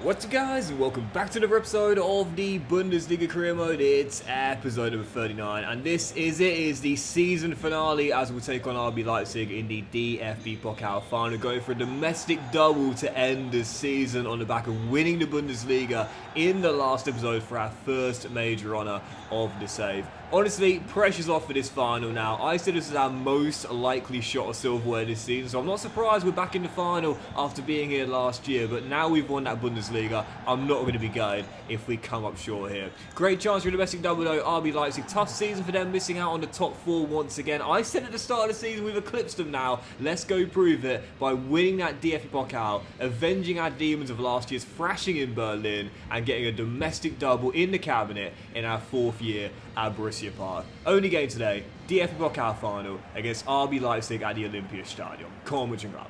What's up guys, and welcome back to another episode of the Bundesliga career mode. It's episode number 39 and this is the season finale as we'll take on RB Leipzig in the DFB Pokal final, going for a domestic double to end the season on the back of winning the Bundesliga in the last episode for our first major honour of the save. Honestly, pressure's off for this final now. I said this is our most likely shot of silverware this season, so I'm not surprised we're back in the final after being here last year, but now we've won that Bundesliga, I'm not going to be gutted if we come up short here. Great chance for a domestic double though, RB Leipzig. Tough season for them, missing out on the top four once again. I said at the start of the season we've eclipsed them now. Let's go prove it by winning that DFB Pokal, avenging our demons of last year's thrashing in Berlin, and getting a domestic double in the cabinet in our fourth year at Borussia Park. Only game today, DFB Pokal final against RB Leipzig at the Olympiastadion. Mönchengladbach.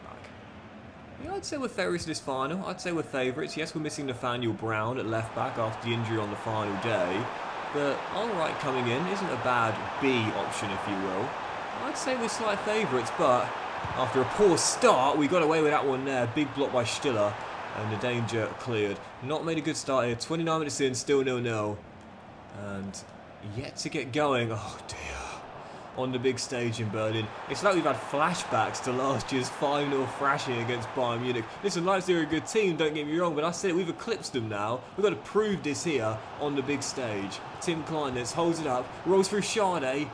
Yeah, I'd say we're favourites in this final. I'd say we're favourites. Yes, we're missing Nathaniel Brown at left back after the injury on the final day, but Alright coming in isn't a bad B option, if you will. I'd say we're slight favourites, but after a poor start, we got away with that one there. Big block by Stiller, and the danger cleared. Not made a good start here. 29 minutes in, still 0-0. And yet to get going. Oh dear. On the big stage in Berlin. It's like we've had flashbacks to last year's 5-0 thrashing against Bayern Munich. Listen, Leipzig are a good team, don't get me wrong, but I said it, we've eclipsed them now. We've got to prove this here on the big stage. Tim Kleinitz holds it up, rolls through Sade.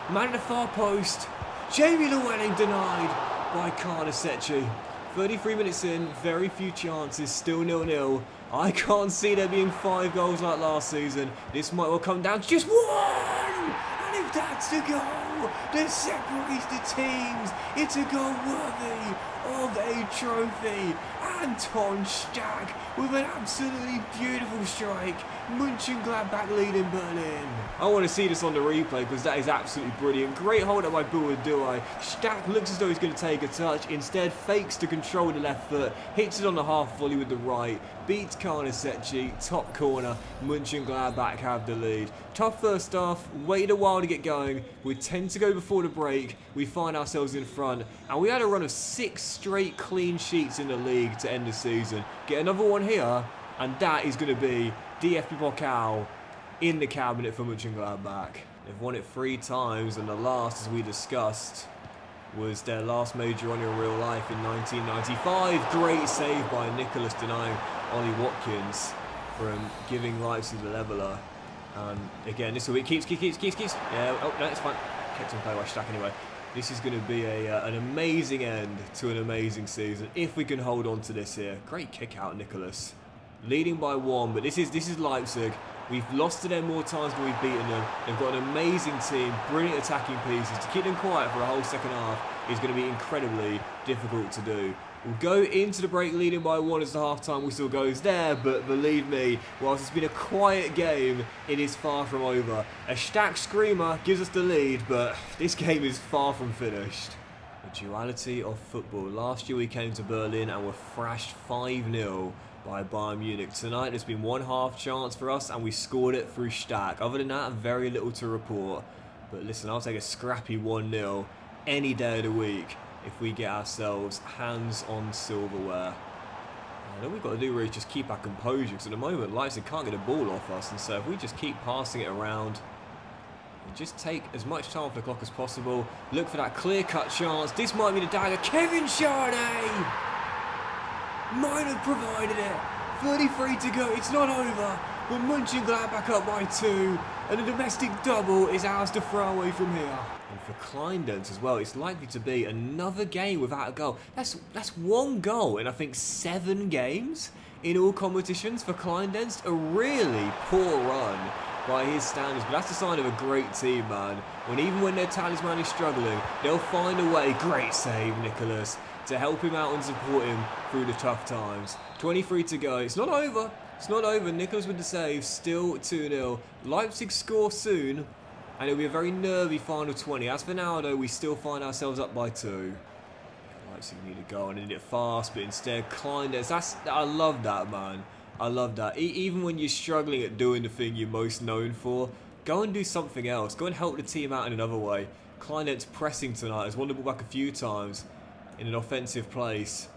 Man in the far post. Jamie Llewellyn denied by Karnasecchi. 33 minutes in, very few chances, still 0-0. I can't see there being 5 goals like last season. This might well come down to just one! And if that's the goal that separates the teams, it's a goal worthy of a trophy. Anton Stach with an absolutely beautiful strike. Mönchengladbach lead in Berlin. I want to see this on the replay because that is absolutely brilliant. Great hold up by Buadui. Stach looks as though he's going to take a touch. Instead fakes to control the left foot. Hits it on the half volley with the right. Beats Karnasecchi. Top corner. Mönchengladbach have the lead. Tough first half. Waited a while to get going. We tend to go before the break. We find ourselves in front. And we had a run of 6 straight clean sheets in the league to end the season. Get another one here. And that is going to be DFB Pokal in the cabinet for Mönchengladbach. They've won it 3 times, and the last, as we discussed, was their last major honour in real life in 1995. Great save by Nicholas denying Ollie Watkins from giving Leipzig the leveller. And again, this will be keeps. Yeah, oh no, it's fine. Kept on play by Stach anyway. This is going to be an amazing end to an amazing season if we can hold on to this here. Great kick out, Nicholas. Leading by 1, but this is Leipzig. We've lost to them more times than we've beaten them. They've got an amazing team, brilliant attacking pieces. To keep them quiet for a whole second half is going to be incredibly difficult to do. We'll go into the break leading by 1 as the half-time whistle goes there, but believe me, whilst it's been a quiet game, it is far from over. A Stach screamer gives us the lead, but this game is far from finished. The duality of football. Last year we came to Berlin and were thrashed 5-0. By Bayern Munich. Tonight there's been 1 half chance for us and we scored it through Stach. Other than that, very little to report. But listen, I'll take a scrappy 1-0 any day of the week if we get ourselves hands on silverware. And all we've got to do really is just keep our composure, because at the moment Leipzig can't get a ball off us, and so if we just keep passing it around and just take as much time off the clock as possible, look for that clear-cut chance. This might be the dagger. Kevin Sade might have provided it. 33 to go. It's not over. But Mönchengladbach up by 2. And a domestic double is ours to throw away from here. And for Kleindenz as well, it's likely to be another game without a goal. That's 1 goal in I think 7 games in all competitions for Kleindenz. A really poor run by his standards, but that's a sign of a great team, man. Even when their talisman is struggling, they'll find a way. Great save, Nicholas, to help him out and support him through the tough times. 23 to go. It's not over. It's not over. Nicholas with the save. Still 2-0. Leipzig score soon, and it'll be a very nervy final 20. As for now, though, we still find ourselves up by 2. Leipzig need to go and need it fast, but instead, Kleindenz. I love that, man. I love that. Even when you're struggling at doing the thing you're most known for, go and do something else. Go and help the team out in another way. Kleindenz pressing tonight. Has won the ball back a few times in an offensive place.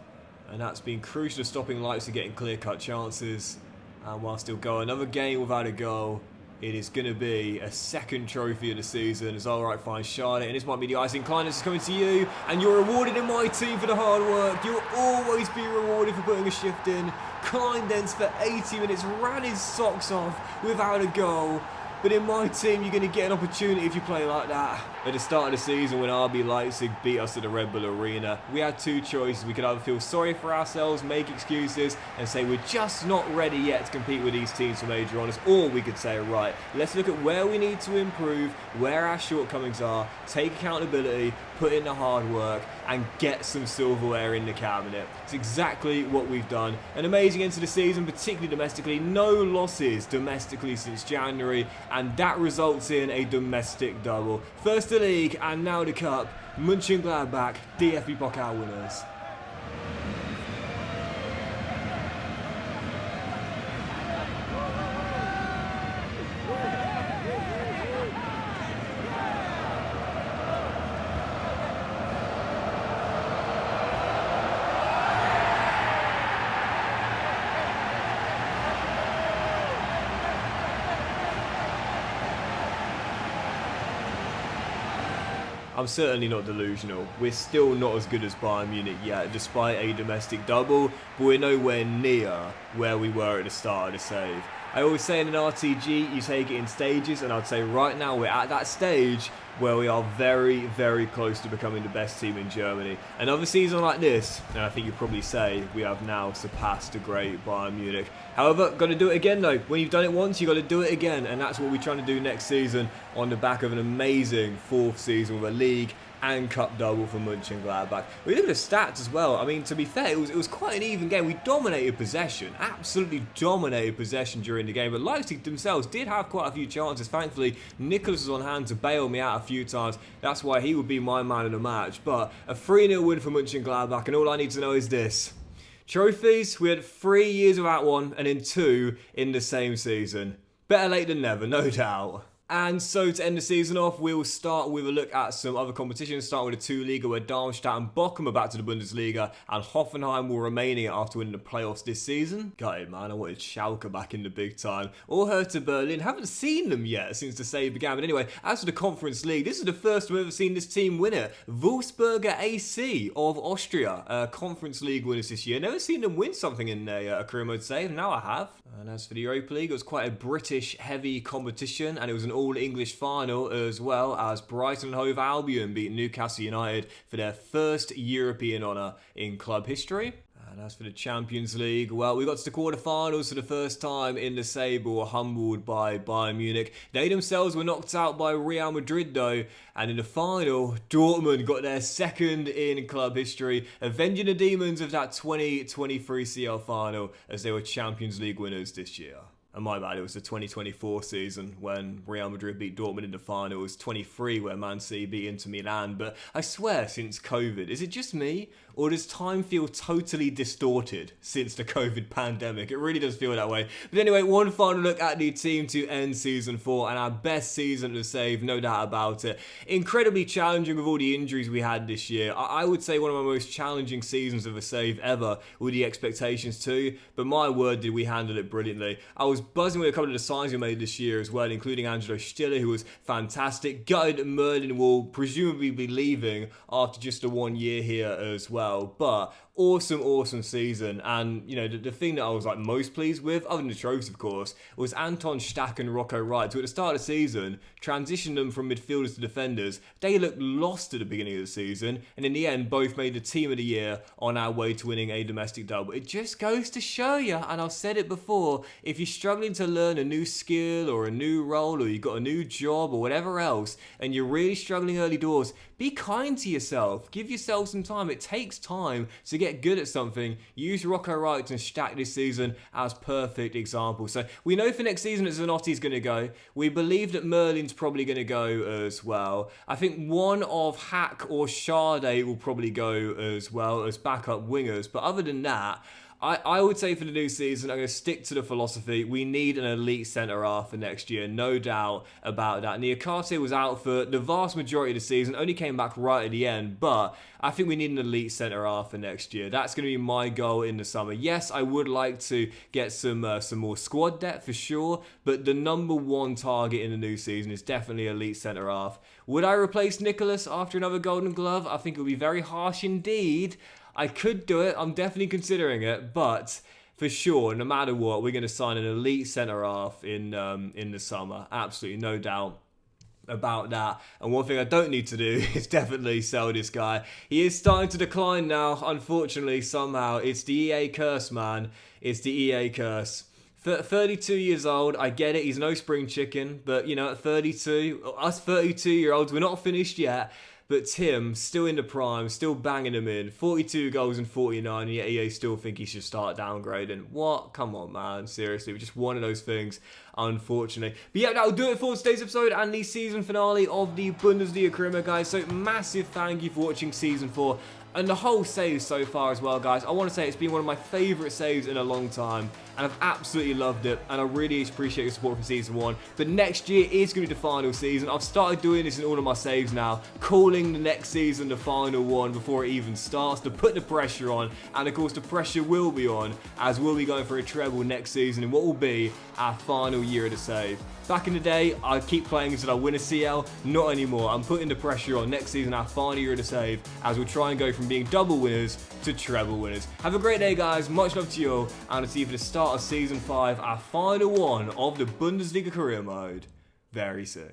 And that's been crucial to stopping Leipzig getting clear-cut chances. And while still go another game without a goal, it is going to be a second trophy of the season. It's alright, fine, Charlotte. And this might be the icing. Klein is coming to you. And you're rewarded in my team for the hard work. You'll always be rewarded for putting a shift in. Klein then for 80 minutes ran his socks off without a goal. But in my team, you're going to get an opportunity if you play like that. At the start of the season, when RB Leipzig beat us at the Red Bull Arena, we had two choices. We could either feel sorry for ourselves, make excuses, and say we're just not ready yet to compete with these teams for major honours, or we could say, right, let's look at where we need to improve, where our shortcomings are, take accountability, put in the hard work, and get some silverware in the cabinet. It's exactly what we've done. An amazing end to the season, particularly domestically. No losses domestically since January, and that results in a domestic double. First the league, and now the cup. Mönchengladbach, DFB Pokal winners. I'm certainly not delusional. We're still not as good as Bayern Munich yet, despite a domestic double, but we're nowhere near where we were at the start of the save. I always say in an RTG, you take it in stages, and I'd say right now we're at that stage where we are very, very close to becoming the best team in Germany. Another season like this, and I think you'd probably say we have now surpassed the great Bayern Munich. However, got to do it again though. When you've done it once, you got to do it again, and that's what we're trying to do next season on the back of an amazing fourth season with a league and cup double for Mönchengladbach. We look at the stats as well. I mean, to be fair, it was quite an even game. We dominated possession, absolutely dominated possession during the game, but Leipzig themselves did have quite a few chances. Thankfully, Nicholas was on hand to bail me out a few times. That's why he would be my man of the match. But a 3-0 win for Mönchengladbach, and all I need to know is this. Trophies, we had 3 years without one, and then 2 in the same season. Better late than never, no doubt. And so to end the season off, we will start with a look at some other competitions, starting with the 2 Liga, where Darmstadt and Bochum are back to the Bundesliga, and Hoffenheim will remain in it after winning the playoffs this season. Gutted, man, I wanted Schalke back in the big time. Or Hertha Berlin, haven't seen them yet since the save began. But anyway, as for the Conference League, this is the first we've ever seen this team win it. Wolfsberger AC of Austria, Conference League winners this year. Never seen them win something in a career mode save, now I have. And as for the Europa League, it was quite a British heavy competition, and it was an all-English final, as well as Brighton and Hove Albion beat Newcastle United for their first European honour in club history. And as for the Champions League, well, we got to the quarter-finals for the first time in the Sable, humbled by Bayern Munich. They themselves were knocked out by Real Madrid, though, and in the final, Dortmund got their second in club history, avenging the demons of that 2023 CL final as they were Champions League winners this year. And my bad, it was the 2024 season when Real Madrid beat Dortmund in the final. It was 23 where Man City beat Inter Milan. But I swear, since COVID, is it just me? Or does time feel totally distorted since the COVID pandemic? It really does feel that way. But anyway, one final look at the team to end Season 4, and our best season to save, no doubt about it. Incredibly challenging with all the injuries we had this year. I would say one of my most challenging seasons of a save ever, with the expectations too. But my word, did we handle it brilliantly. I was buzzing with a couple of the signs we made this year as well, including Angelo Stiller, who was fantastic. Gutted that Merlin will presumably be leaving after just a 1 year here as well. But awesome season. And you know, the thing that I was like most pleased with, other than the trophies of course, was Anton Stack and Rocco Wright, who at the start of the season transitioned them from midfielders to defenders. They looked lost at the beginning of the season, and in the end both made the team of the year on our way to winning a domestic double. It just goes to show you, and I've said it before, if you're struggling to learn a new skill or a new role, or you've got a new job or whatever else, and you're really struggling early doors, be kind to yourself. Give yourself some time. It takes time to get good at something. Use Rocco Wright and Stack this season as perfect examples. So we know for next season that Zanotti's going to go. We believe that Merlin's probably going to go as well. I think one of Hack or Sade will probably go as well as backup wingers. But other than that, I would say for the new season, I'm going to stick to the philosophy. We need an elite centre-half for next year, no doubt about that. Niakate was out for the vast majority of the season, only came back right at the end, but I think we need an elite centre-half for next year. That's going to be my goal in the summer. Yes, I would like to get some more squad depth for sure, but the number one target in the new season is definitely elite centre-half. Would I replace Nicholas after another Golden Glove? I think it would be very harsh indeed. I could do it. I'm definitely considering it, but for sure, no matter what, we're going to sign an elite centre-half in the summer. Absolutely, no doubt about that. And one thing I don't need to do is definitely sell this guy. He is starting to decline now, unfortunately, somehow. It's the EA curse, man. It's the EA curse. 32 years old, I get it, he's no spring chicken, but, you know, at 32, us 32-year-olds, we're not finished yet. But Tim, still in the prime, still banging them in. 42 goals and 49, and yet EA still think he should start downgrading. What? Come on, man. Seriously, just one of those things, unfortunately. But yeah, that'll do it for today's episode and the season finale of the Bundesliga career mode, guys. So massive thank you for watching Season 4. And the whole save so far as well, guys. I want to say it's been one of my favourite saves in a long time. And I've absolutely loved it. And I really appreciate your support from Season 1. But next year is going to be the final season. I've started doing this in all of my saves now. Calling the next season the final one before it even starts. To put the pressure on. And of course the pressure will be on. As we'll be going for a treble next season. In what will be our final year of the save. Back in the day, I'd keep playing until I win a CL. Not anymore. I'm putting the pressure on next season, our final year of the save, as we'll try and go from being double winners to treble winners. Have a great day, guys. Much love to you all. And I'll see you for the start of Season 5, our final one of the Bundesliga career mode, very soon.